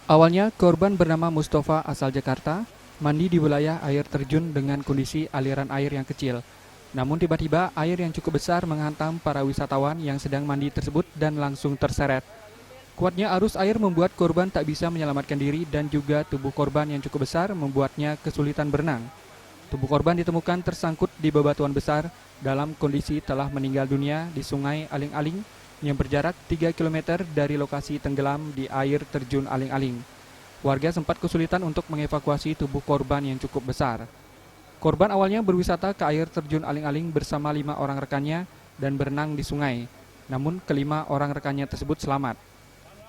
Awalnya, korban bernama Mustafa asal Jakarta mandi di wilayah air terjun dengan kondisi aliran air yang kecil. Namun tiba-tiba air yang cukup besar menghantam para wisatawan yang sedang mandi tersebut dan langsung terseret. Kuatnya arus air membuat korban tak bisa menyelamatkan diri dan juga tubuh korban yang cukup besar membuatnya kesulitan berenang. Tubuh korban ditemukan tersangkut di bebatuan besar dalam kondisi telah meninggal dunia di Sungai Aling-Aling yang berjarak 3 km dari lokasi tenggelam di air terjun Aling-Aling. Warga sempat kesulitan untuk mengevakuasi tubuh korban yang cukup besar. Korban awalnya berwisata ke air terjun Aling-Aling bersama 5 orang rekannya dan berenang di sungai. Namun kelima orang rekannya tersebut selamat.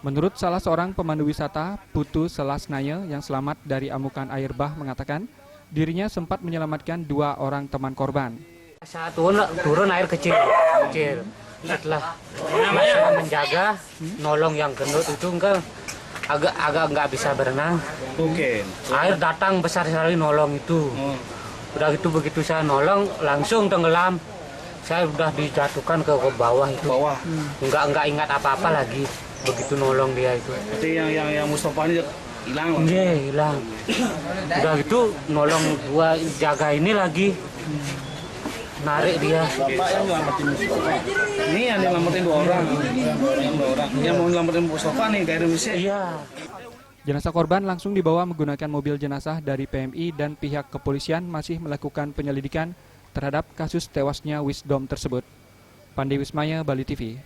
Menurut salah seorang pemandu wisata, Putu Selasnaya yang selamat dari amukan air bah mengatakan, dirinya sempat menyelamatkan 2 orang teman korban. Saat turun air kecil. Setelah saya menjaga, nolong yang gendut itu agak nggak bisa berenang. Oke. Air datang besar sekali nolong itu. Udah gitu begitu saya nolong langsung tenggelam. Saya udah dijatuhkan ke bawah itu. Bawah. Nggak ingat apa-apa lagi. Begitu nolong dia itu. Jadi yang Mustafa ini hilang. Iya, hilang. Udah gitu nolong gua jaga ini lagi. Narik dia. Bapak yang nyelamatin Mustafa. Ini yang nyelamatin 2 orang. Yang mau nyelamatin Mustafa nih dari Indonesia. Iya. Jenazah korban langsung dibawa menggunakan mobil jenazah dari PMI dan pihak kepolisian masih melakukan penyelidikan terhadap kasus tewasnya Wisdom tersebut. Pandi Wismaya, Bali TV.